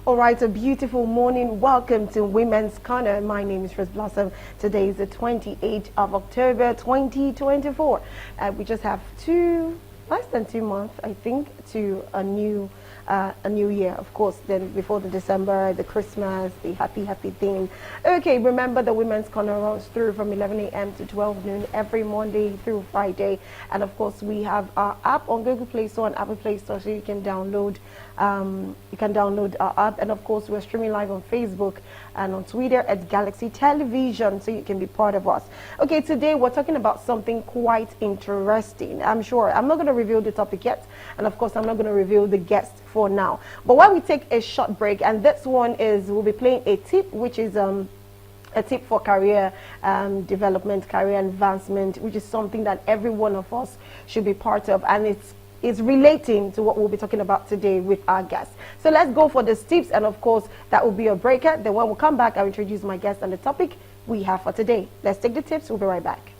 All right, a beautiful morning. Welcome to Women's Corner. My name is Rose Blossom. Today is the 28th of October, 2024. We just have less than 2 months, I think, to a new year. Of course, then before the December, the Christmas, the happy thing. Okay, remember the Women's Corner runs through from 11 a.m. to 12 noon every Monday through Friday. And of course, we have our app on Google Play Store and Apple Play Store, so you can download our app. And of course, we're streaming live on Facebook and on Twitter at Galaxy Television, so you can be part of us. Okay, today we're talking about something quite interesting. I'm sure I'm not going to reveal the topic yet, and of course I'm not going to reveal the guest for now. But while we take a short break, and this one is, we'll be playing a tip, which is a tip for career development, career advancement, which is something that every one of us should be part of, and it's relating to what we'll be talking about today with our guests. So let's go for the tips, and of course that will be a breaker. Then when we come back, I'll introduce my guest and the topic we have for today. Let's take the tips. We'll be right back.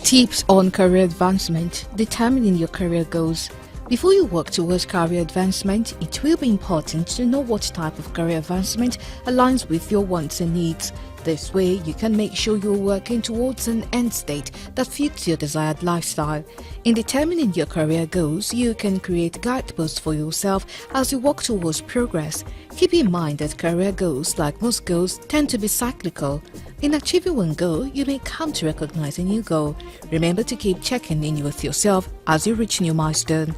Tips on career advancement, determining your career goals. Before you work towards career advancement, it will be important to know what type of career advancement aligns with your wants and needs. This way, you can make sure you're working towards an end state that fits your desired lifestyle. In determining your career goals, you can create guideposts for yourself as you work towards progress. Keep in mind that career goals, like most goals, tend to be cyclical. In achieving one goal, you may come to recognize a new goal. Remember to keep checking in with yourself as you reach new milestone.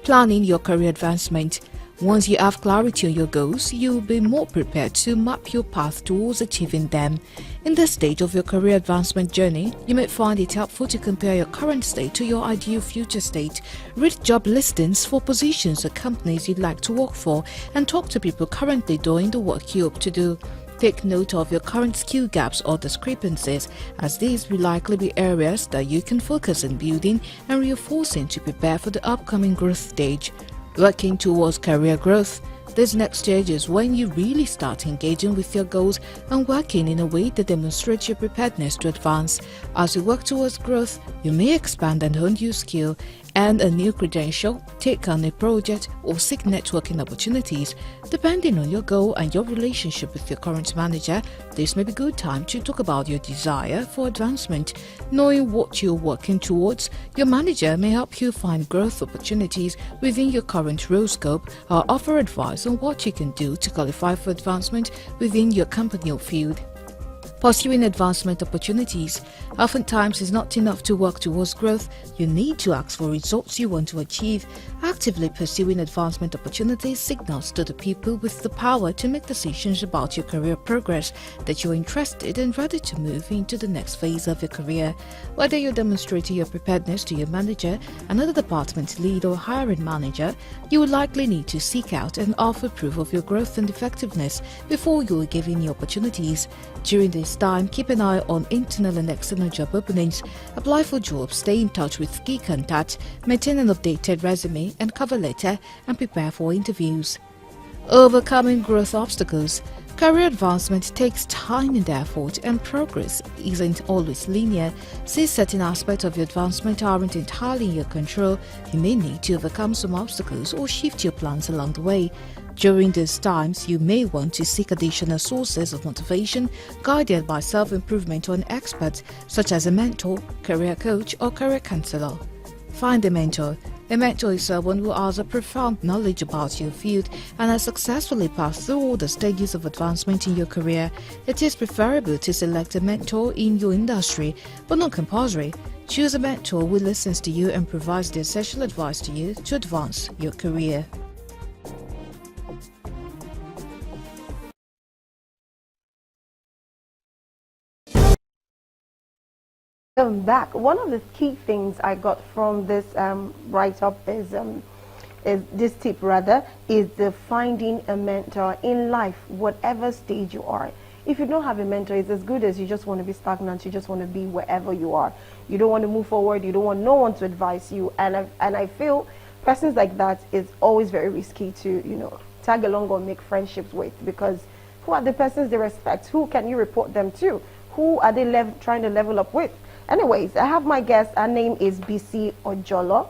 Planning your career advancement. Once you have clarity on your goals, you will be more prepared to map your path towards achieving them. In this stage of your career advancement journey, you may find it helpful to compare your current state to your ideal future state. Read job listings for positions or companies you'd like to work for, and talk to people currently doing the work you hope to do. Take note of your current skill gaps or discrepancies, as these will likely be areas that you can focus on building and reinforcing to prepare for the upcoming growth stage. Working towards career growth. This next stage is when you really start engaging with your goals and working in a way that demonstrates your preparedness to advance. As you work towards growth, you may expand and hone your skill, earn a new credential, take on a project, or seek networking opportunities. Depending on your goal and your relationship with your current manager, this may be a good time to talk about your desire for advancement. Knowing what you're working towards, your manager may help you find growth opportunities within your current role scope, or offer advice on what you can do to qualify for advancement within your company or field. Pursuing advancement opportunities. Oftentimes, it's not enough to work towards growth. You need to ask for results you want to achieve. Actively pursuing advancement opportunities signals to the people with the power to make decisions about your career progress that you're interested and ready to move into the next phase of your career. Whether you're demonstrating your preparedness to your manager, another department lead, or hiring manager, you will likely need to seek out and offer proof of your growth and effectiveness before you are given the opportunities. During this time, keep an eye on internal and external job openings, apply for jobs, stay in touch with key contacts, maintain an updated resume and cover letter, and prepare for interviews. Overcoming growth obstacles. Career advancement takes time and effort, and progress isn't always linear. Since certain aspects of your advancement aren't entirely in your control, you may need to overcome some obstacles or shift your plans along the way. During these times, you may want to seek additional sources of motivation guided by self-improvement or an expert, such as a mentor, career coach, or career counselor. Find a mentor. A mentor is someone who has a profound knowledge about your field and has successfully passed through all the stages of advancement in your career. It is preferable to select a mentor in your industry, but not compulsory. Choose a mentor who listens to you and provides the essential advice to you to advance your career. Back. One of the key things I got from this write-up is this tip rather, is the finding a mentor in life, whatever stage you are. If you don't have a mentor, it's as good as you just want to be stagnant, you just want to be wherever you are. You don't want to move forward, you don't want no one to advise you. And I feel persons like that is always very risky to, tag along or make friendships with, because who are the persons they respect? Who can you report them to? Who are they trying to level up with? Anyways, I have my guest. Her name is BC Ojolo.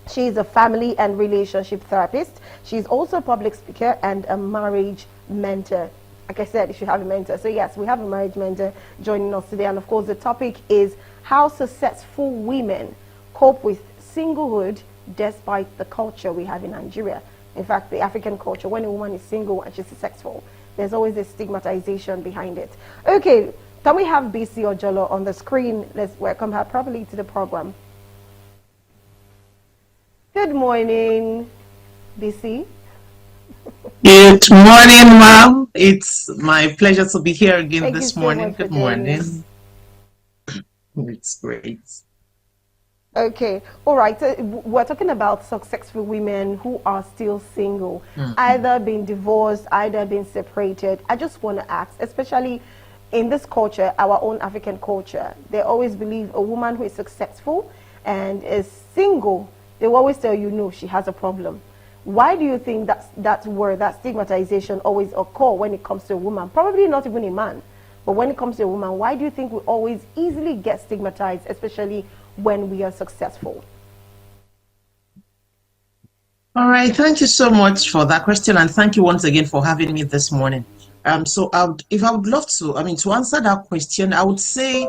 She's a family and relationship therapist. She's also a public speaker and a marriage mentor. Like I said, you should have a mentor. So yes, we have a marriage mentor joining us today. And of course, the topic is how successful women cope with singlehood despite the culture we have in Nigeria. In fact, the African culture, when a woman is single and she's successful, there's always a stigmatization behind it. Okay, can we have BC Ojolo on the screen? Let's welcome her properly to the program. Good morning, BC. Good morning, ma'am. It's my pleasure to be here again Thank this you so morning. much for Good joining us. morning. It's great. Okay, all right. So we're talking about successful women who are still single, either being divorced, either being separated. I just want to ask, especially in this culture, our own African culture, they always believe a woman who is successful and is single, they will always tell you, no, she has a problem. Why do you think that word, that stigmatization always occur when it comes to a woman? Probably not even a man, but when it comes to a woman, why do you think we always easily get stigmatized, especially when we are successful? All right. Thank you so much for that question, and thank you once again for having me this morning. So if I would love to, to answer that question, I would say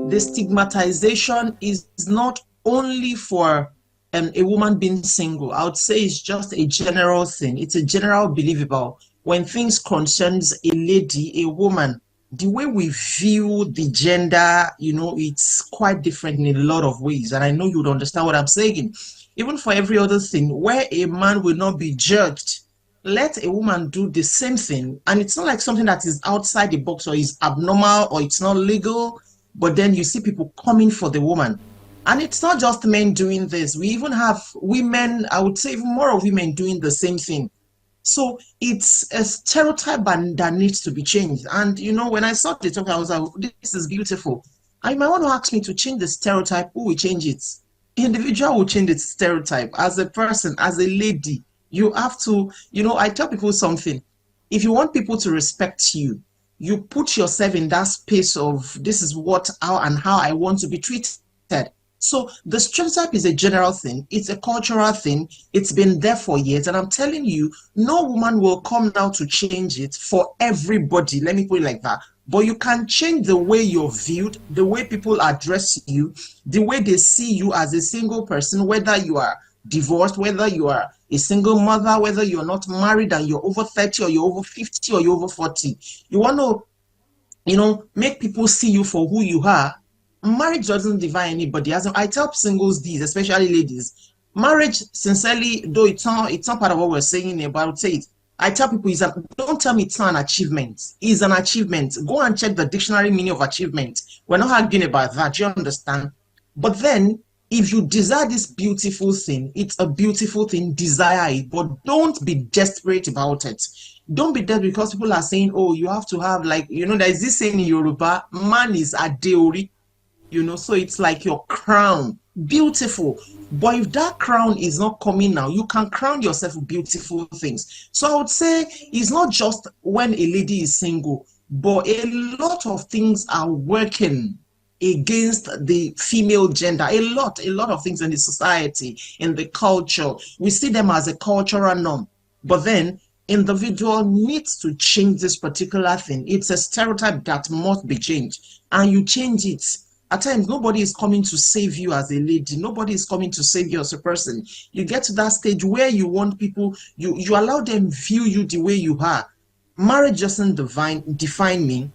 the stigmatization is not only for a woman being single. I would say it's just a general thing. It's a general belief about when things concerns a lady, a woman, the way we view the gender, it's quite different in a lot of ways. And I know you would understand what I'm saying. Even for every other thing, where a man will not be judged, let a woman do the same thing. And it's not like something that is outside the box or is abnormal or it's not legal, but then you see people coming for the woman. And it's not just men doing this. We even have women, I would say even more of women doing the same thing. So it's a stereotype that needs to be changed. And, when I saw the talk, I was like, this is beautiful. I might want to ask me to change the stereotype. Who will change it? Individual will change its stereotype. As a person, as a lady, you have to, I tell people something. If you want people to respect you, you put yourself in that space of this is how I want to be treated. So the stereotype is a general thing. It's a cultural thing. It's been there for years. And I'm telling you, no woman will come now to change it for everybody. Let me put it like that. But you can change the way you're viewed, the way people address you, the way they see you as a single person, whether you are divorced, whether you are a single mother, whether you're not married and you're over 30 or you're over 50 or you're over 40. You want to, make people see you for who you are. Marriage doesn't define anybody. As I tell singles these, especially ladies, marriage, sincerely, though it's not part of what we're saying about it, I tell people, don't tell me it's not an achievement. It's an achievement. Go and check the dictionary meaning of achievement. We're not arguing about that, you understand? But then, if you desire this beautiful thing, it's a beautiful thing, desire it, but don't be desperate about it. Don't be desperate because people are saying, oh, you have to have there's this saying in Yoruba, man is adeori. So it's like your crown, beautiful. But if that crown is not coming now, you can crown yourself with beautiful things. So I would say it's not just when a lady is single, but a lot of things are working against the female gender. A lot of things in the society, in the culture. We see them as a cultural norm. But then individual needs to change this particular thing. It's a stereotype that must be changed. And you change it. At times, nobody is coming to save you as a lady. Nobody is coming to save you as a person. You get to that stage where you want people, you allow them view you the way you are. Marriage doesn't define me.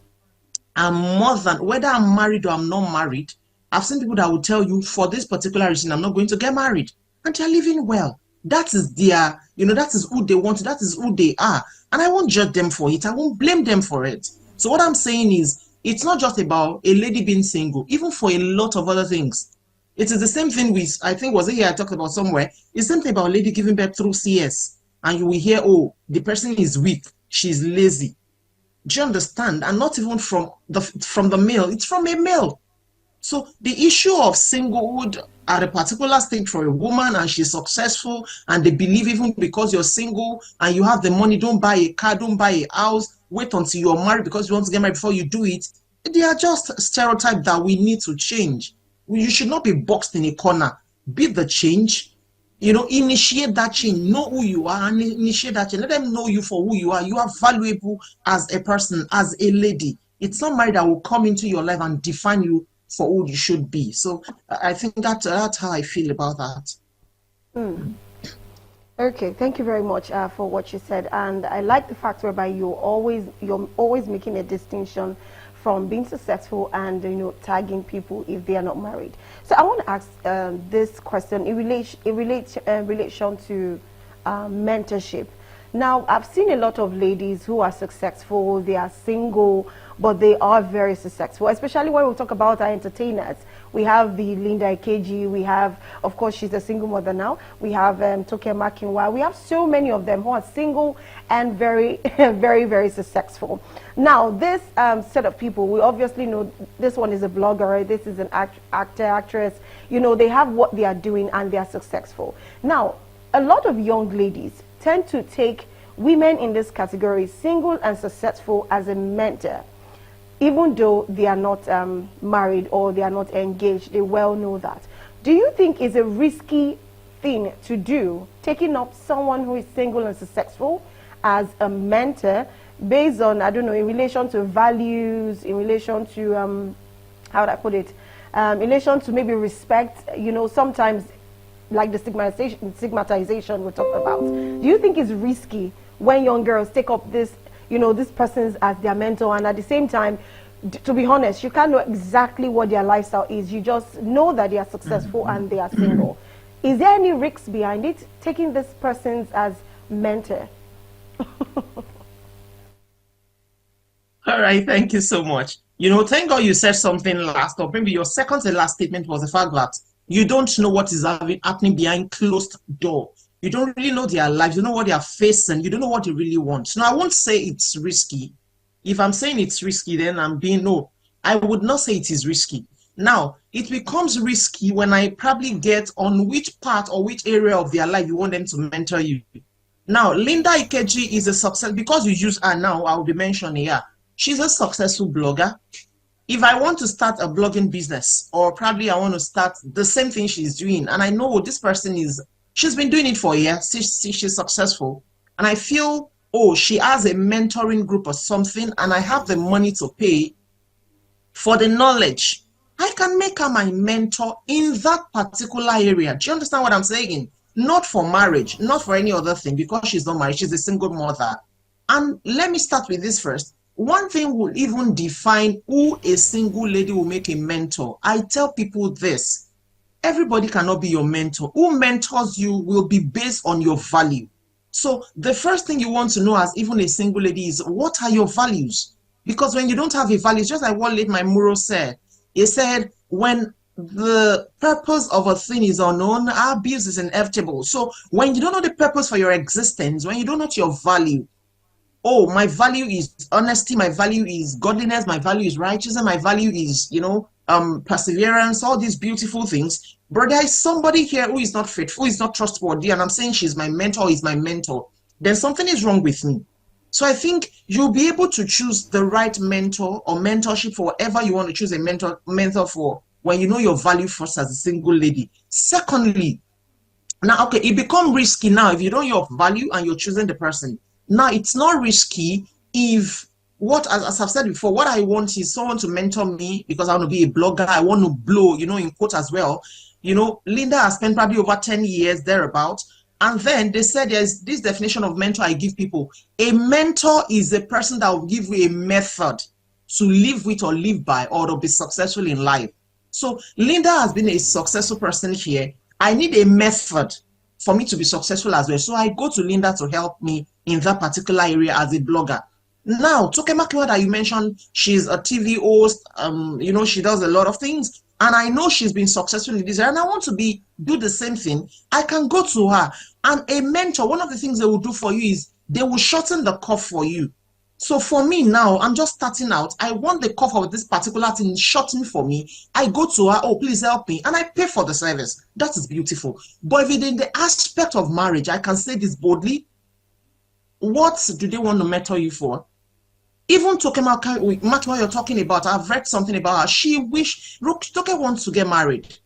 I'm more than, whether I'm married or I'm not married. I've seen people that will tell you, for this particular reason, I'm not going to get married. And they're living well. That is their, that is who they want. That is who they are. And I won't judge them for it. I won't blame them for it. So what I'm saying is, it's not just about a lady being single, even for a lot of other things. It is the same thing with, I think was it here I talked about somewhere, it's the same thing about a lady giving birth through CS. And you will hear, oh, the person is weak, she's lazy. Do you understand? And not even from the male, it's from a male. So the issue of singlehood at a particular stage for a woman and she's successful and they believe even because you're single and you have the money, don't buy a car, don't buy a house, wait until you're married because you want to get married before you do it. They are just stereotypes that we need to change. You should not be boxed in a corner. Be the change. initiate that change, know who you are and initiate that change. Let them know you for who you are. You are valuable as a person, as a lady. It's somebody that will come into your life and define you for who you should be. So I think that's how I feel about that. Okay, thank you very much for what you said, and I like the fact whereby you're always making a distinction from being successful and tagging people if they are not married. So I want to ask this question in relation to mentorship. Now, I've seen a lot of ladies who are successful, they are single, but they are very successful, especially when we talk about our entertainers. We have the Linda Ikeji, we have, of course, she's a single mother now. We have Toke Makinwa. We have so many of them who are single and very, very, very successful. Now, this set of people, we obviously know this one is a blogger, this is an actor, actress. They have what they are doing and they are successful. Now, a lot of young ladies tend to take women in this category, single and successful, as a mentor. Even though they are not married or they are not engaged, they well know that. Do you think it's a risky thing to do, taking up someone who is single and successful as a mentor based on, I don't know, in relation to values, in relation to, how would I put it, in relation to maybe respect, sometimes like the stigmatization we talked about. Do you think it's risky when young girls take up this, this person as their mentor, and at the same time, to be honest, you can't know exactly what their lifestyle is. You just know that they are successful and they are single. Is there any risks behind it, taking this person as mentor? All right, thank you so much. Thank God you said something last, or maybe your second to last statement was the fact that you don't know what is happening behind closed door. You don't really know their lives. You don't know what they are facing. You don't know what they really want. Now, I won't say it's risky. If I'm saying it's risky, then I would not say it is risky. Now, it becomes risky when I probably get on which part or which area of their life you want them to mentor you. Now, Linda Ikeji is a success, because you use her now, I'll be mentioning her. She's a successful blogger. If I want to start a blogging business, or probably I want to start the same thing she's doing, and I know this person she's been doing it for a year, she's successful, and I feel, she has a mentoring group or something, and I have the money to pay for the knowledge, I can make her my mentor in that particular area. Do you understand what I'm saying? Not for marriage, not for any other thing, because she's not married, she's a single mother. And let me start with this first. One thing will even define who a single lady will make a mentor. I tell people this: everybody cannot be your mentor. Who mentors you will be based on your value. So the first thing you want to know as even a single lady is, what are your values? Because when you don't have a value, just like what late my Muro said, he said, when the purpose of a thing is unknown, our abuse is inevitable. So when you don't know the purpose for your existence, when you don't know your value, my value is honesty, my value is godliness, my value is righteousness, my value is, perseverance, all these beautiful things. But there is somebody here who is not faithful, is not trustworthy, and I'm saying she's my mentor, is my mentor, then something is wrong with me. So I think you'll be able to choose the right mentor or mentorship for whatever you want to choose a mentor for, when you know your value first as a single lady. Secondly, now, okay, it becomes risky now if you know your value and you're choosing the person. Now, it's not risky if, as I've said before, what I want is someone to mentor me because I want to be a blogger. I want to blow, in quote as well. Linda has spent probably over 10 years thereabout. And then they said there's this definition of mentor I give people. A mentor is a person that will give you a method to live with or live by, or to be successful in life. So Linda has been a successful person here. I need a method for me to be successful as well. So I go to Linda to help me in that particular area as a blogger. Now, Toke Makinwa that you mentioned, she's a TV host. She does a lot of things. And I know she's been successful in this area, and I want to do the same thing. I can go to her. And a mentor, one of the things they will do for you is they will shorten the curve for you. So for me now, I'm just starting out. I want the curve of this particular thing shortened for me. I go to her, please help me, and I pay for the service. That is beautiful. But if it's in the aspect of marriage, I can say this boldly. What do they want to mentor you for? Even Toke Makinwa you're talking about, I've read something about her. Toke wants to get married.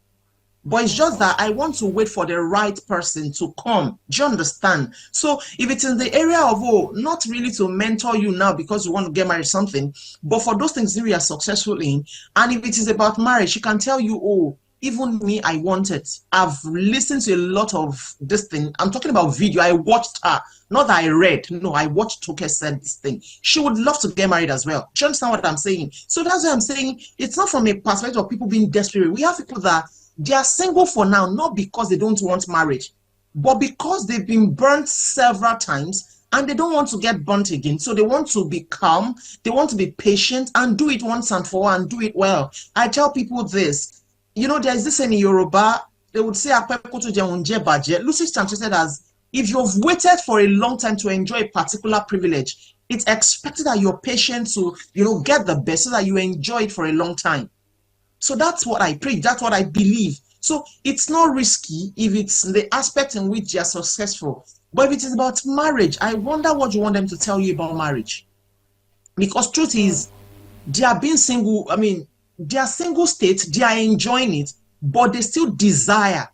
But it's just that I want to wait for the right person to come. Do you understand? So if it's in the area of, oh, not really to mentor you now because you want to get married something, but for those things that we are successful in, and if it is about marriage, she can tell you, oh, even me, I want it. I've listened to a lot of this thing. I'm talking about video. I watched her. Not that I read. No, I watched Toke said this thing. She would love to get married as well. Do you understand what I'm saying? So that's why I'm saying it's not from a perspective of people being desperate. We have people that they are single for now, not because they don't want marriage, but because they've been burnt several times and they don't want to get burnt again. So they want to be calm. They want to be patient and do it once and for all and do it well. I tell people this. You know, there's this in Yoruba, they would say, Lucy Sanchez said, as if you've waited for a long time to enjoy a particular privilege, it's expected that you're patient to, you know, get the best so that you enjoy it for a long time. So that's what I preach. That's what I believe. So it's not risky if it's the aspect in which you're successful. But if it is about marriage, I wonder what you want them to tell you about marriage. Because truth is, they are being single, I mean, they are single state, they are enjoying it, but they still desire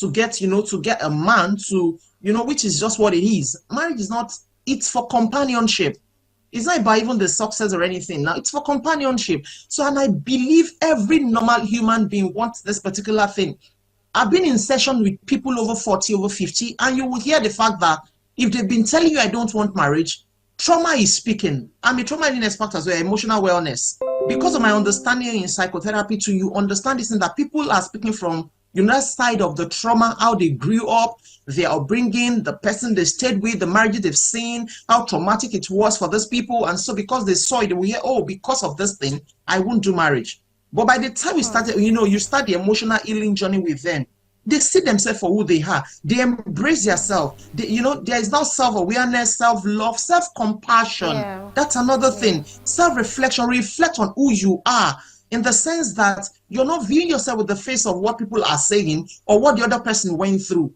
to get, you know, to get a man to, you know, which is just what it is. Marriage is not, it's for companionship. It's not about even the success or anything. Now, it's for companionship. So, and I believe every normal human being wants this particular thing. I've been in session with people over 40, over 50, and you will hear the fact that if they've been telling you I don't want marriage, trauma is speaking. I'm a trauma healing expert as well, emotional wellness. Because of my understanding in psychotherapy too, you understand this thing that people are speaking from, you know, side of the trauma, how they grew up, their upbringing, the person they stayed with, the marriages they've seen, how traumatic it was for those people. And so because they saw it, they will hear, oh, because of this thing, I won't do marriage. But by the time we started, you know, you start the emotional healing journey with them, they see themselves for who they are. They embrace themselves. You know, there is now self-awareness, self-love, self-compassion. Yeah. That's another thing. Self-reflection, reflect on who you are in the sense that you're not viewing yourself with the face of what people are saying or what the other person went through.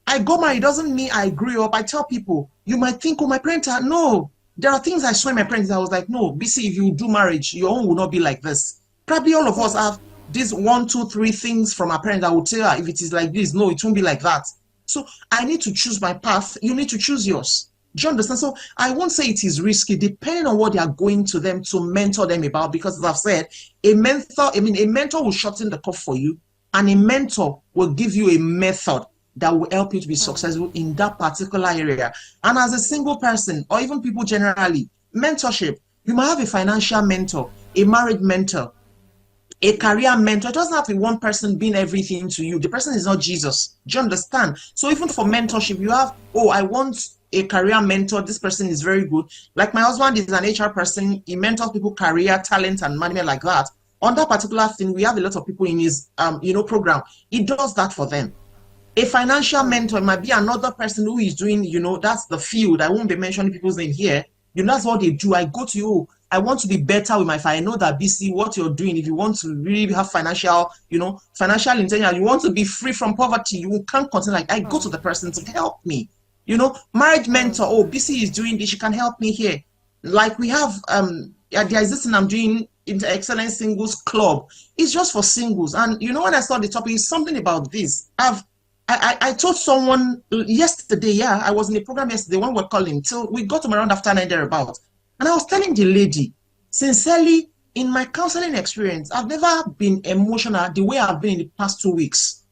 I got married doesn't mean I grew up. I tell people, you might think, oh, my parents are, no. There are things I saw in my parents that I was like, no, BC, if you do marriage, your own will not be like this. Probably all of us have these 1, 2, 3 things from our parents that will tell her if it is like this, no, it won't be like that. So I need to choose my path. You need to choose yours. Do you understand? So I won't say it is risky, depending on what they are going to them to mentor them about, because as I've said, a mentor will shorten the curve for you, and a mentor will give you a method that will help you to be successful in that particular area. And as a single person, or even people generally, mentorship, you might have a financial mentor, a marriage mentor, a career mentor. It doesn't have to be one person being everything to you. The person is not Jesus. Do you understand? So even for mentorship, you have, oh, I want a career mentor. This person is very good. Like my husband is an HR person. He mentors people, career, talent, and management like that. On that particular thing, we have a lot of people in his, program. He does that for them. A financial mentor might be another person who is doing, that's the field. I won't be mentioning people's name here. That's what they do. I go to you. I want to be better with my I know that BC, what you're doing, if you want to really have financial intelligence, you want to be free from poverty, you can't continue like, I go to the person to help me. Marriage mentor, oh, BC is doing this, she can help me here. Like we have, there's this thing I'm doing, Inter Excellent Singles Club. It's just for singles. And when I saw the topic, it's something about this. I told someone yesterday, I was in a program yesterday when we were calling, till we got them around after 9 thereabouts. And I was telling the lady, sincerely, in my counseling experience, I've never been emotional the way I've been in the past 2 weeks.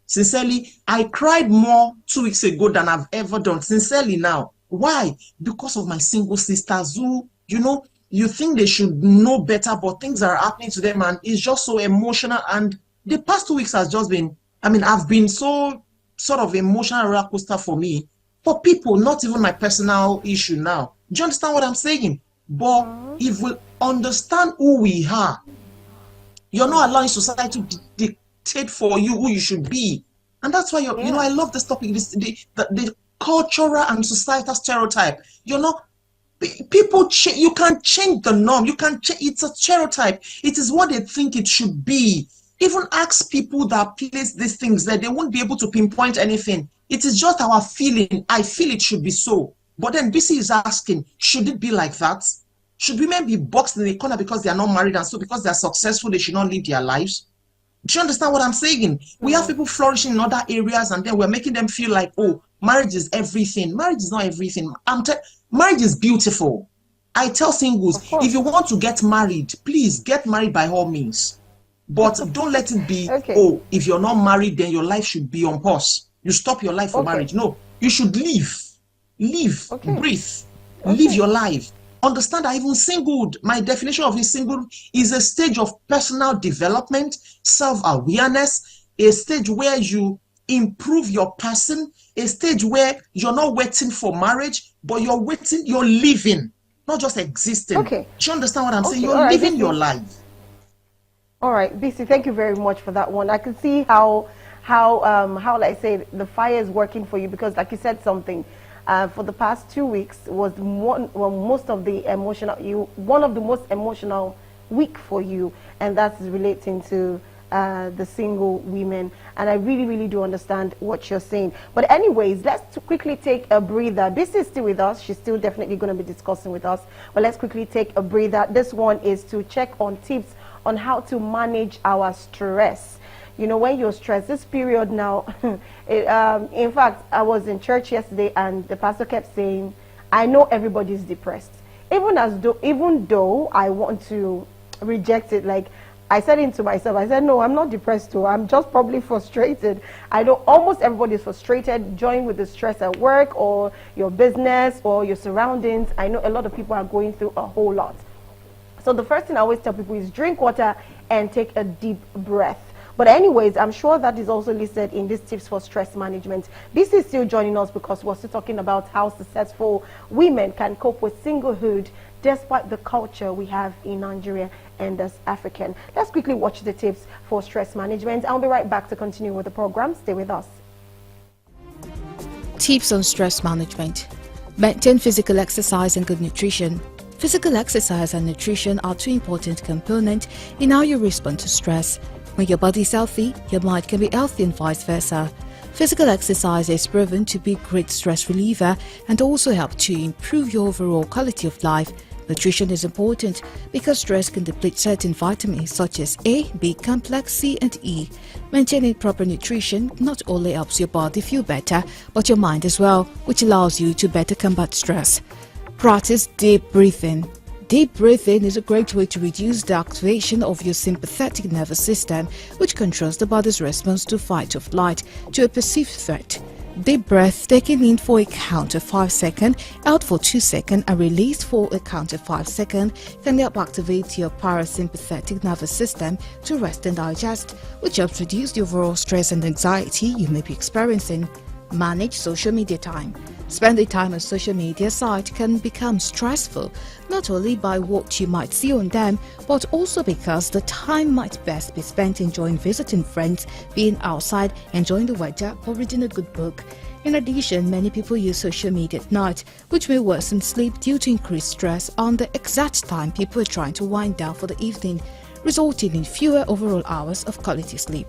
Sincerely, I cried more 2 weeks ago than I've ever done. Sincerely now. Why? Because of my single sisters who, you think they should know better, but things are happening to them and it's just so emotional. And the past 2 weeks has just been, I've been so sort of emotional roller coaster for me. For people, not even my personal issue now. Do you understand what I'm saying? But if we understand who we are, you're not allowing society to dictate for you who you should be. And that's why, I love this topic, the cultural and societal stereotype. People, you can change the norm. You can change, it's a stereotype. It is what they think it should be. Even ask people that place these things there, they won't be able to pinpoint anything. It is just our feeling. I feel it should be so. But then BC is asking, should it be like that? Should women be boxed in the corner because they are not married and so because they are successful, they should not live their lives? Do you understand what I'm saying? We have people flourishing in other areas, and then we're making them feel like, oh, marriage is everything. Marriage is not everything. Marriage is beautiful. I tell Of singles, if course. you want to get married, please get married by all means. But don't let it be, Okay. oh, if you're not married, then your life should be on pause. You stop your life for Okay. marriage. No, you should live, Okay. breathe, live Okay. your life. Understand that even single, my definition of a single is a stage of personal development, self-awareness, a stage where you improve your person, a stage where you're not waiting for marriage, but you're living, not just existing. Okay. Do you understand what I'm saying? Okay. You're All right, living your BC. life. All right, BC. Thank you very much for that one. I can see how like I say the fire is working for you, because like you said something. For the past 2 weeks was most of the one of the most emotional week for you, and that's relating to the single women. And I really, really do understand what you're saying. But anyways, let's quickly take a breather. This is still with us. She's still definitely going to be discussing with us. But let's quickly take a breather. This one is to check on tips on how to manage our stress. You know, when you're stressed, this period now, in fact, I was in church yesterday and the pastor kept saying, I know everybody's depressed. Even though I want to reject it, like I said it to myself, I said, no, I'm not depressed too. I'm just probably frustrated. I know almost everybody's frustrated, join with the stress at work or your business or your surroundings. I know a lot of people are going through a whole lot. So the first thing I always tell people is drink water and take a deep breath. But anyways, I'm sure that is also listed in these tips for stress management. This is still joining us because we're still talking about how successful women can cope with singlehood despite the culture we have in Nigeria and as African. Let's quickly watch the tips for stress management. I'll be right back to continue with the program. Stay with us. Tips on stress management. Maintain physical exercise and good nutrition. Physical exercise and nutrition are two important components in how you respond to stress. When your body is healthy, your mind can be healthy and vice versa. Physical exercise is proven to be a great stress reliever and also help to improve your overall quality of life. Nutrition is important because stress can deplete certain vitamins such as A, B complex, C and E. Maintaining proper nutrition not only helps your body feel better, but your mind as well, which allows you to better combat stress. Practice deep breathing. Deep breathing is a great way to reduce the activation of your sympathetic nervous system, which controls the body's response to fight or flight to a perceived threat. Deep breath taken in for a count of 5 seconds, out for 2 seconds and released for a count of 5 seconds can help activate your parasympathetic nervous system to rest and digest, which helps reduce the overall stress and anxiety you may be experiencing. Manage social media time. Spending time on social media sites can become stressful, not only by what you might see on them, but also because the time might best be spent enjoying visiting friends, being outside, enjoying the weather, or reading a good book. In addition, many people use social media at night, which may worsen sleep due to increased stress on the exact time people are trying to wind down for the evening, resulting in fewer overall hours of quality sleep.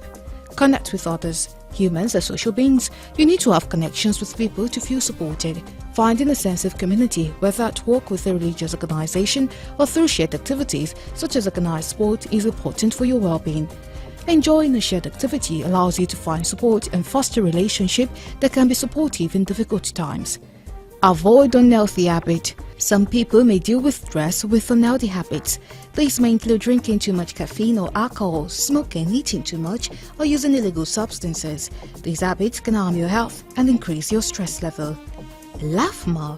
Connect with others. Humans are social beings. You need to have connections with people to feel supported. Finding a sense of community, whether at work with a religious organization or through shared activities such as organized sport, is important for your well-being. Enjoying a shared activity allows you to find support and foster relationships that can be supportive in difficult times. Avoid unhealthy habits. Some people may deal with stress with unhealthy habits. These may include drinking too much caffeine or alcohol, smoking, eating too much, or using illegal substances. These habits can harm your health and increase your stress level. Laugh more.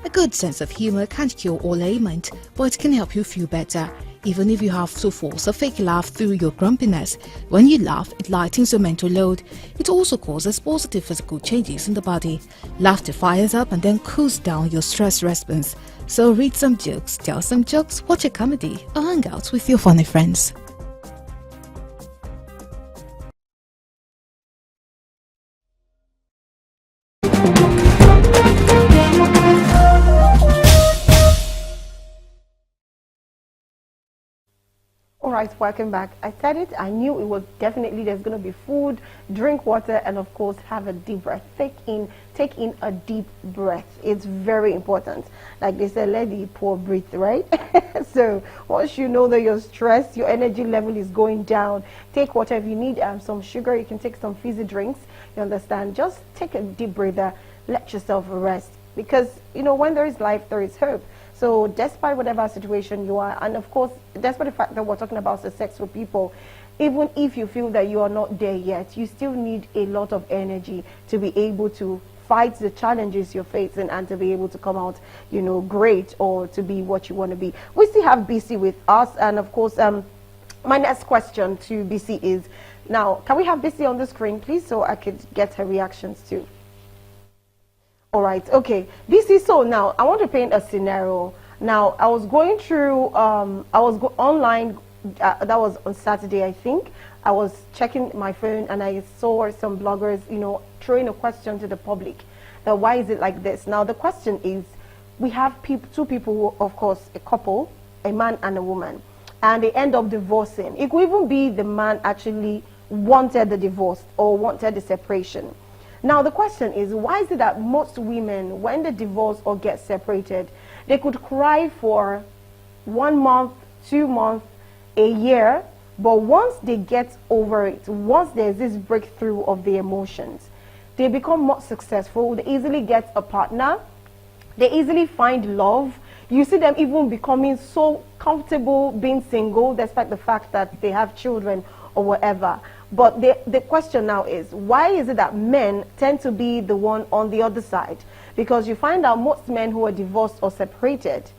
A good sense of humor can't cure all ailments, but it can help you feel better. Even if you have to force a fake laugh through your grumpiness, when you laugh, it lightens your mental load. It also causes positive physical changes in the body. Laughter fires up and then cools down your stress response. So read some jokes, tell some jokes, watch a comedy, or hang out with your funny friends. All right, welcome back. I said it, I knew it was definitely there's going to be food, drink water, and of course have a deep breath. Take in a deep breath. It's very important. Like they say, let the poor breathe, right? So once you know that you're stressed, your energy level is going down, take water. If you need some sugar, you can take some fizzy drinks. You understand? Just take a deep breather, let yourself rest. Because, you know, when there is life, there is hope. So despite whatever situation you are, and of course, despite the fact that we're talking about successful people, even if you feel that you are not there yet, you still need a lot of energy to be able to fight the challenges you're facing and to be able to come out, you know, great, or to be what you want to be. We still have BC with us, and of course, my next question to BC is, now, can we have BC on the screen, please, so I could get her reactions too? All right, okay. BC, so now I want to paint a scenario. Now, I was going through, online, that was on Saturday, I think. I was checking my phone and I saw some bloggers, you know, throwing a question to the public. That why is it like this? Now, the question is, we have two people, of course, a couple, a man and a woman, and they end up divorcing. It could even be the man actually wanted the divorce or wanted the separation. Now, the question is, why is it that most women, when they divorce or get separated, they could cry for 1 month, 2 months, a year, but once they get over it, once there's this breakthrough of the emotions, they become more successful, they easily get a partner, they easily find love. You see them even becoming so comfortable being single, despite the fact that they have children or whatever. But the question now is, why is it that men tend to be the one on the other side? Because you find out most men who are divorced or separated,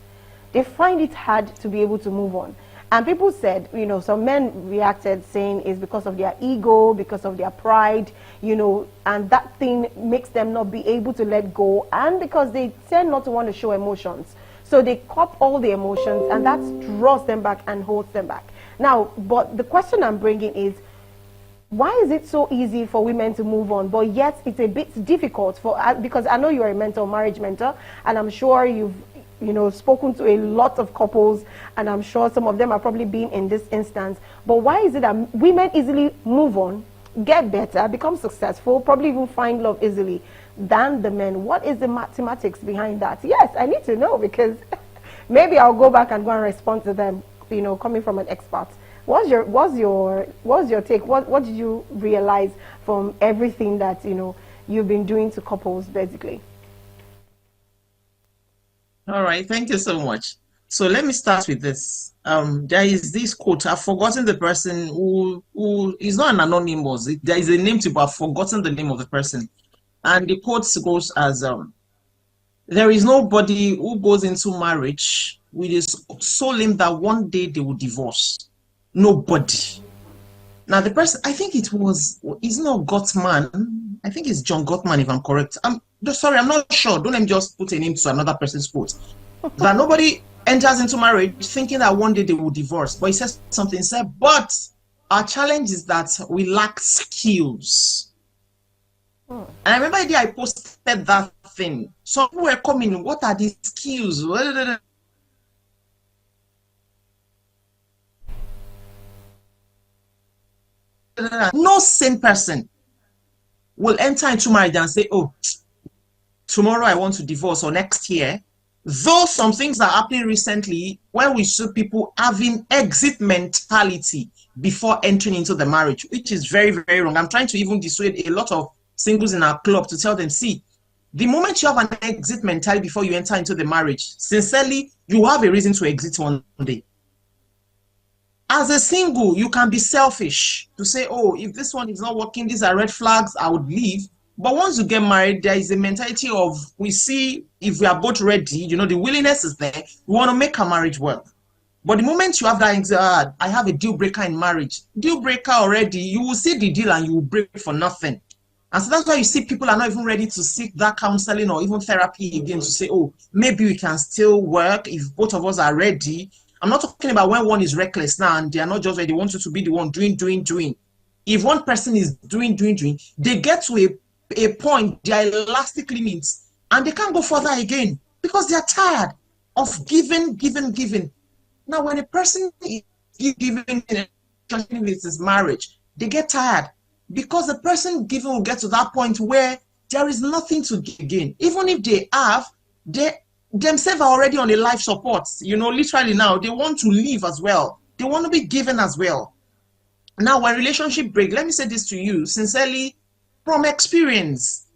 they find it hard to be able to move on. And people said, you know, some men reacted saying it's because of their ego, because of their pride, you know, and that thing makes them not be able to let go, and because they tend not to want to show emotions. So they cop all the emotions, and that draws them back and holds them back. Now, but the question I'm bringing is, why is it so easy for women to move on, but yet it's a bit difficult for, because I know you're a mentor, marriage mentor, and I'm sure you've, you know, spoken to a lot of couples, and I'm sure some of them are probably been in this instance. But why is it that women easily move on, get better, become successful, probably even find love easily than the men? What is the mathematics behind that? Yes, I need to know, because maybe I'll go back and go and respond to them, you know, coming from an expert. What's your take? What did you realize from everything that, you know, you've been doing to couples, basically? All right, thank you so much. So let me start with this. There is this quote. I've forgotten the person who is not an anonymous. There is a name to, but I've forgotten the name of the person. And the quote goes as, there is nobody who goes into marriage with his soul aim that one day they will divorce. Nobody. Now the person, I think it's not Gottman. I think it's John Gottman, if I'm correct. I'm not sure. Don't let me just put a name to another person's quote. That nobody enters into marriage thinking that one day they will divorce. But he says something, he said, but our challenge is that we lack skills. And I remember the day I posted that thing. So people were coming, what are these skills? No sane person will enter into marriage and say, oh, tomorrow I want to divorce, or next year. Though some things are happening recently where we see people having exit mentality before entering into the marriage, which is very, very wrong. I'm trying to even dissuade a lot of singles in our club to tell them, see, the moment you have an exit mentality before you enter into the marriage, sincerely, you have a reason to exit one day. As a single, you can be selfish to say, oh, if this one is not working, these are red flags, I would leave. But once you get married, there is a mentality of, we see if we are both ready, you know, the willingness is there. We want to make our marriage work. But the moment you have that, I have a deal breaker in marriage, deal breaker already, you will see the deal and you will break for nothing. And so that's why you see people are not even ready to seek that counseling or even therapy again to say, oh, maybe we can still work if both of us are ready. I'm not talking about when one is reckless now and they are not just ready. They want you to be the one doing. If one person is doing, they get to a point, their elastic limits, and they can't go further again because they are tired of giving. Now, when a person is giving in with his marriage, they get tired because the person giving will get to that point where there is nothing to gain. Even if they have, they themselves are already on a life support. You know, literally now they want to live as well. They want to be given as well. Now, when relationship break, let me say this to you sincerely from experience.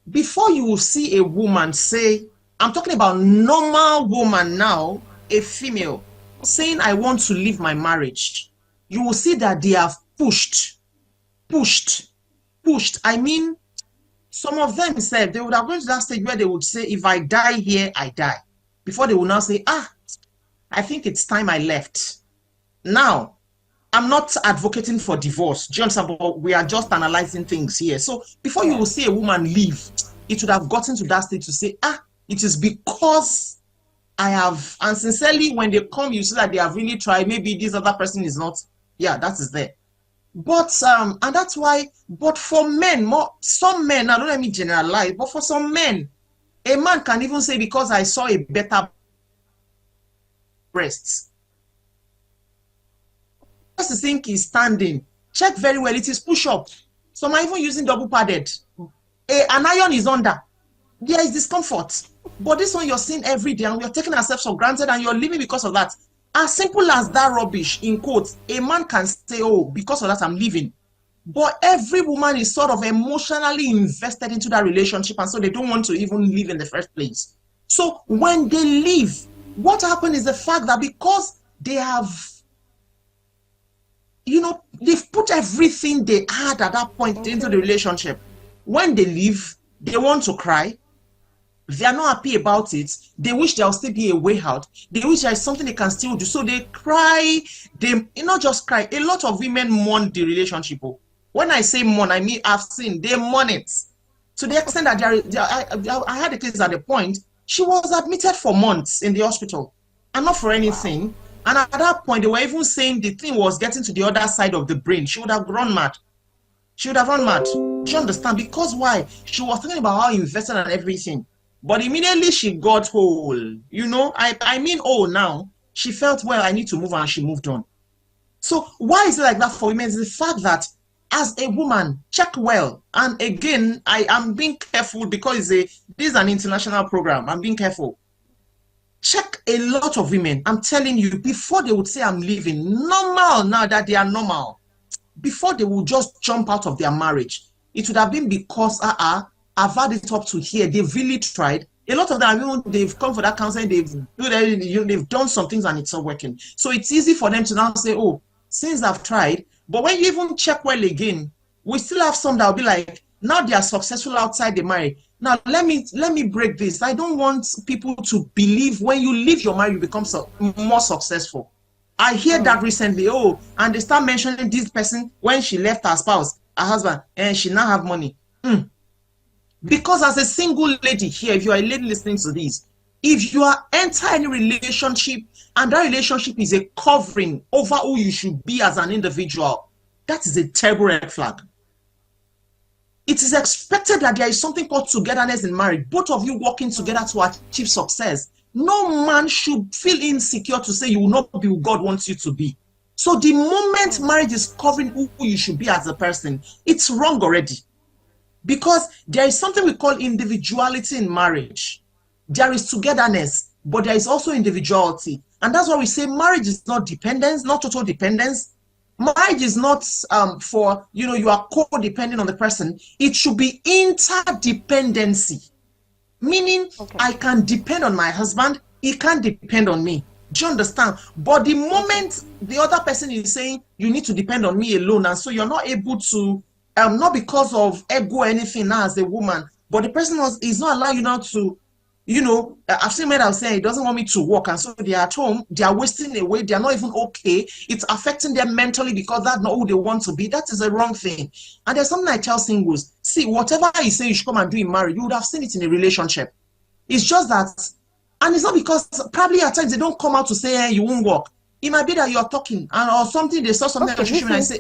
Before you will see a woman say, I'm talking about normal woman now, a female, saying, I want to leave my marriage, you will see that they have pushed. I mean, some of them said they would have gone to that stage where they would say, if I die here, I die. Before they will now say, I think it's time I left. Now, I'm not advocating for divorce, do you understand? But we are just analyzing things here. So before you will see a woman leave, it would have gotten to that stage to say, it is because I have, and sincerely, when they come, you see that they have really tried. Maybe this other person is not, that is there. But, and that's why, but for men, some men, now don't let me generalize, but for some men, a man can even say, because I saw a better breasts. Just to think he's standing, check very well, it is push-up. Some are even using double padded. An iron is under. There is discomfort. But this one you're seeing every day, and we're taking ourselves for granted, and you're living because of that. As simple as that rubbish, in quotes, a man can say, because of that, I'm leaving. But every woman is sort of emotionally invested into that relationship, and so they don't want to even leave in the first place. So when they leave, what happened is the fact that because they have, they've put everything they had at that point into the relationship. When they leave, they want to cry. They are not happy about it. They wish there will still be a way out. They wish there is something they can still do. So they cry. They not just cry. A lot of women mourn the relationship. When I say mourn, I mean I've seen they mourn it to the extent that I had a case at the point. She was admitted for months in the hospital, and not for anything. Wow. And at that point, they were even saying the thing was getting to the other side of the brain. She would have run mad. She would have run mad. Do you understand? Because why? She was thinking about how invested and everything. But immediately she got whole, I mean, now she felt, well, I need to move on, and she moved on. So why is it like that for women? It's the fact that as a woman, check well. And again, I am being careful because this is an international program. I'm being careful. Check a lot of women. I'm telling you, before they would say I'm leaving, normal now that they are normal, before they would just jump out of their marriage, it would have been because, I've had it up to here. They've really tried. A lot of them, they've come for that counseling. They've done some things and it's not working. So it's easy for them to now say, since I've tried. But when you even check well again, we still have some that will be like, now they are successful outside the marriage. Now let me break this. I don't want people to believe when you leave your marriage, you become more successful. I hear that recently. And they start mentioning this person when she left her spouse, her husband, and she now have money. Because as a single lady here, if you are a lady listening to this, if you are enter any relationship and that relationship is a covering over who you should be as an individual, that is a terrible red flag. It is expected that there is something called togetherness in marriage, both of you working together to achieve success. No man should feel insecure to say you will not be who God wants you to be. So the moment marriage is covering who you should be as a person, it's wrong already. Because there is something we call individuality in marriage. There is togetherness, but there is also individuality. And that's why we say marriage is not dependence, not total dependence. Marriage is not for, you are co-dependent on the person. It should be interdependency. Meaning, I can depend on my husband, he can't depend on me. Do you understand? But the moment the other person is saying, you need to depend on me alone, and so you're not able to, not because of ego or anything now as a woman, but the person is not allowing you now to, I've seen men that are saying he doesn't want me to work, and so they're at home, they are wasting away, they're not even okay. It's affecting them mentally because that's not who they want to be. That is a wrong thing. And there's something I tell singles, see, whatever you say you should come and do in marriage, you would have seen it in a relationship. It's just that, and it's not because probably at times they don't come out to say, hey, you won't work. It might be that you're talking or something, they saw something on social media and say,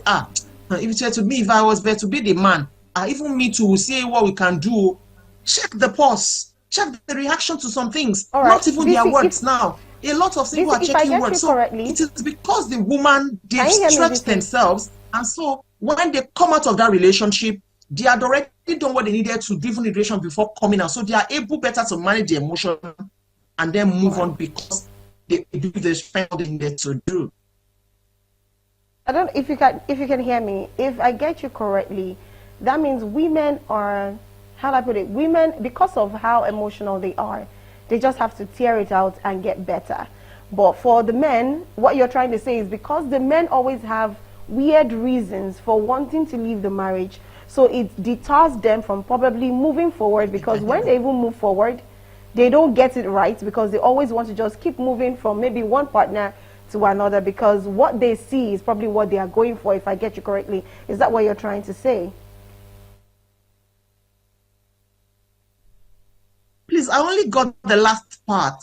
if it were to me, if I was there to be the man, even me to see what we can do, check the pulse, check the reaction to some things, not even their words now. A lot of single are If I checking get work. you So correctly, it is because the woman, they've can you hear me, stretched Vicky? themselves. And so when they come out of that relationship, they had already done what they needed to do in the relation before coming out. So they are able better to manage the emotion and then move on because they do the strength they needed to do. I don't if you can hear me. If I get you correctly, that means women are, how do I put it? Women, because of how emotional they are, they just have to tear it out and get better. But for the men, what you're trying to say is because the men always have weird reasons for wanting to leave the marriage, so it deters them from probably moving forward, because when they even move forward, they don't get it right because they always want to just keep moving from maybe one partner to another because what they see is probably what they are going for, if I get you correctly. Is that what you're trying to say? Please, I only got the last part.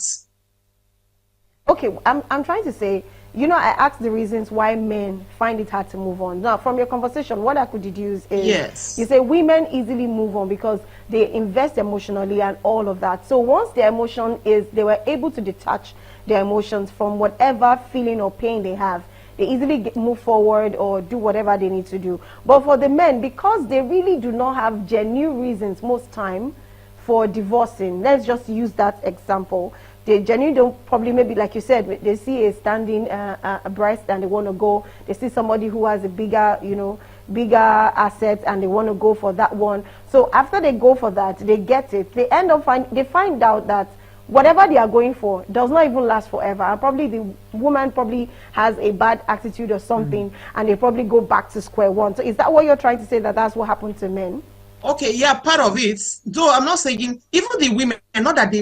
Okay, I'm trying to say, you know, I asked the reasons why men find it hard to move on. Now, from your conversation, what I could deduce is Yes. you say women easily move on because they invest emotionally and all of that. So once their emotion is, they were able to detach their emotions from whatever feeling or pain they have, they easily move forward or do whatever they need to do. But for the men, because they really do not have genuine reasons most time for divorcing, let's just use that example. They genuinely don't, probably maybe like you said, they see a standing a breast and they want to go. They see somebody who has a bigger, you know, bigger asset and they want to go for that one. So after they go for that, they get it. They end up they find out that whatever they are going for does not even last forever. And probably the woman probably has a bad attitude or something, and they probably go back to square one. So is that what you're trying to say, that that's what happened to men? Okay, yeah, part of it. Though I'm not saying even the women, not that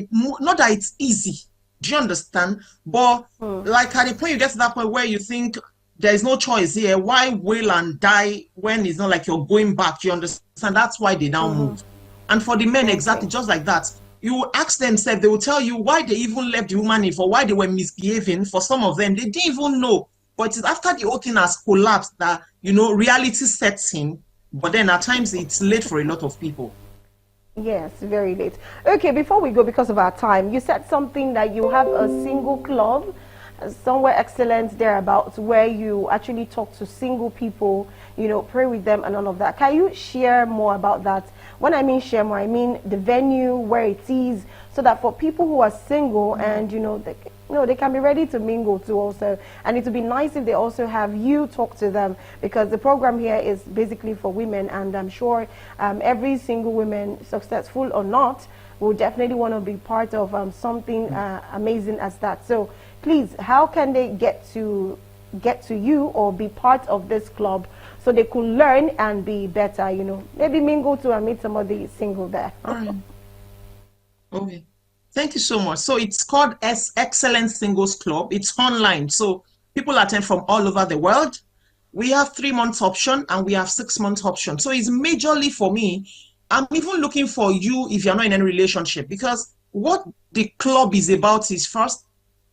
it's easy. Do you understand? But like at the point you get to that point where you think there is no choice here, why wail and die when it's not like you're going back? Do you understand? That's why they now move. And for the men, exactly just like that. You ask themselves, they will tell you why they even left the woman in, for why they were misbehaving. For some of them, they didn't even know. But it's after the whole thing has collapsed that, you know, reality sets in. But then at times it's late for a lot of people. Yes, very late. Okay, before we go, because of our time, you said something that you have a single club, somewhere excellent thereabouts, where you actually talk to single people, you know, pray with them and all of that. Can you share more about that? When I mean share more, I mean the venue, where it is, so that for people who are single and, you know, they can be ready to mingle too also. And it would be nice if they also have you talk to them, because the program here is basically for women, and I'm sure every single woman, successful or not, will definitely want to be part of something amazing as that. So please, how can they get to you or be part of this club so they could learn and be better, you know, maybe mingle to and meet somebody single there? All right. Okay. Thank you so much. So it's called Excellence Singles Club. It's online. So people attend from all over the world. We have 3 months option and we have 6 months option. So it's majorly for me. I'm even looking for you if you're not in any relationship, because what the club is about is first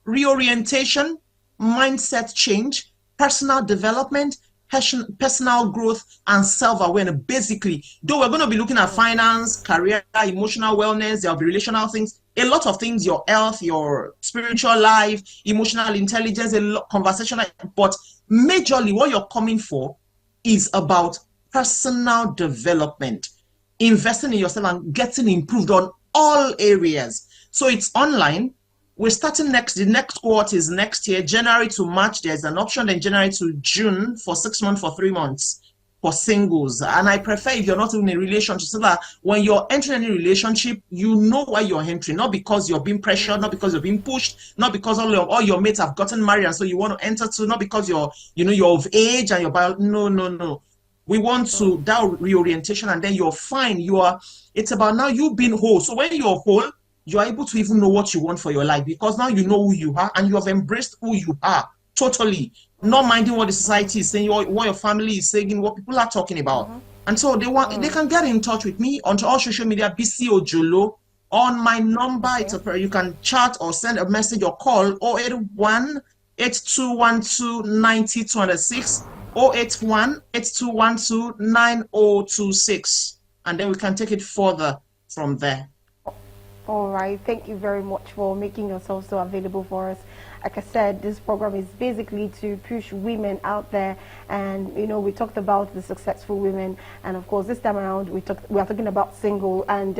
reorientation, mindset change, personal development, personal growth, and self-awareness. Basically, though we're going to be looking at finance, career, emotional wellness, there'll be relational things, a lot of things, your health, your spiritual life, emotional intelligence, a lot conversational, but majorly what you're coming for is about personal development, investing in yourself and getting improved on all areas. So it's online. We're starting the next cohort is next year, January to March. There's an option, then January to June for 6 months, for 3 months for singles. And I prefer if you're not in a relationship, so that when you're entering any relationship, you know why you're entering, not because you're being pressured, not because you're being pushed, not because all your mates have gotten married and so you want to enter to, not because you're of age and you're no. We want to that reorientation, and then you're fine. It's about now you being whole. So when you're whole, you're able to even know what you want for your life, because now you know who you are and you have embraced who you are totally, not minding what the society is saying, what your family is saying, what people are talking about. And so they can get in touch with me on all social media, BC Ojolo, on my number. You can chat or send a message or call 081 8212 9026, 081 8212 9026, and then we can take it further from there. All right. Thank you very much for making yourself so available for us. Like I said, this program is basically to push women out there, and we talked about the successful women, and of course this time around we are talking about single, and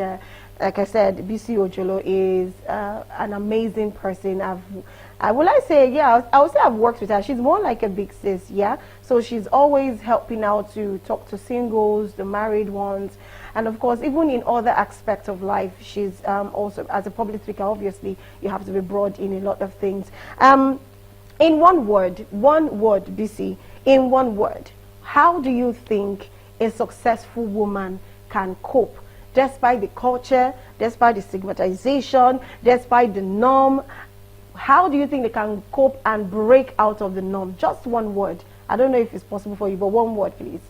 like I said, BC Ojolo is an amazing person. I would say I've worked with her. She's more like a big sis, yeah. So she's always helping out to talk to singles, the married ones, and of course, even in other aspects of life, she's also, as a public speaker, obviously, you have to be broad in a lot of things. In one word, BC, in one word, how do you think a successful woman can cope despite the culture, despite the stigmatization, despite the norm? How do you think they can cope and break out of the norm? Just one word. I don't know if it's possible for you, but one word, please.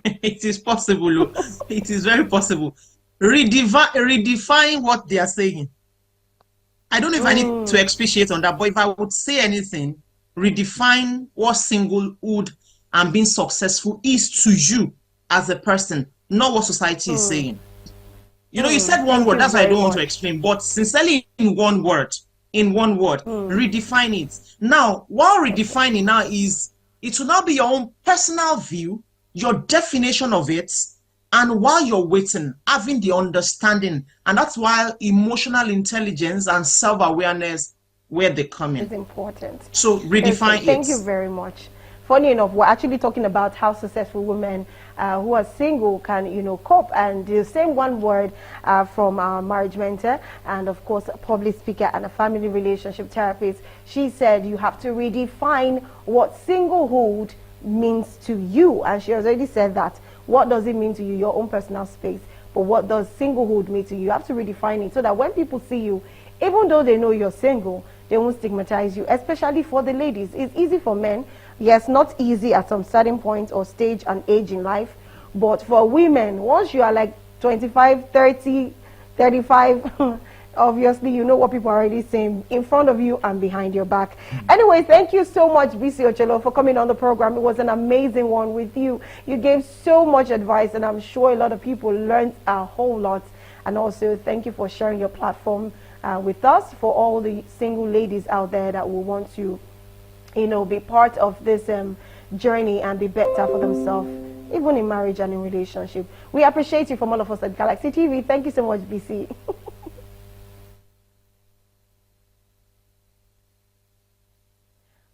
It is possible. It is very possible. Redefine what they are saying. I don't know if I need to expatiate on that, but if I would say anything, redefine what singlehood and being successful is to you as a person, not what society is saying. You said one word, that's why I don't want to explain, but sincerely in one word, redefine it. Now, while redefining now is, it will now be your own personal view, your definition of it, and while you're waiting, having the understanding, and that's why emotional intelligence and self-awareness, where they come in. It's important. So redefine it. Thank you very much. Funny enough, we're actually talking about how successful women who are single can, cope, and the same one word from our marriage mentor, and of course a public speaker and a family relationship therapist. She said you have to redefine what singlehood means to you, and she has already said that. What does it mean to you, your own personal space? But what does singlehood mean to you? You have to redefine it so that when people see you, even though they know you're single, they won't stigmatize you, especially for the ladies. It's easy for men. Yes, not easy at some certain point or stage and age in life, but for women, once you are like 25, 30, 35, obviously you know what people are already saying in front of you and behind your back. Anyway, thank you so much, BC Ojolo, for coming on the program. It was an amazing one with you. You gave so much advice, and I'm sure a lot of people learned a whole lot. And also, thank you for sharing your platform with us, for all the single ladies out there that will want to be part of this journey and be better for themselves, even in marriage and in relationship. We appreciate you from all of us at Galaxy TV. Thank you so much, BC.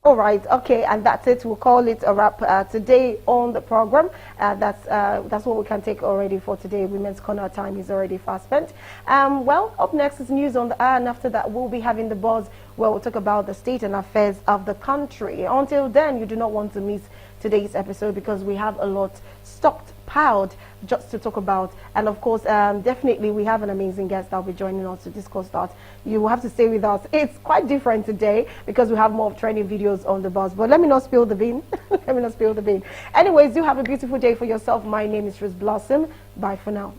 All right, okay, and that's it. We'll call it a wrap today on the program. That's what we can take already for today. Women's Corner time is already fast spent. Well, up next is news on the air, and after that we'll be having the buzz, where we'll talk about the state and affairs of the country. Until then, you do not want to miss today's episode, because we have a lot stockpiled just to talk about. And of course, definitely we have an amazing guest that will be joining us to discuss that. You will have to stay with us. It's quite different today because we have more training videos on the bus, but let me not spill the bean. Let me not spill the bean. Anyways, you have a beautiful day for yourself. My name is Rose Blossom. Bye for now.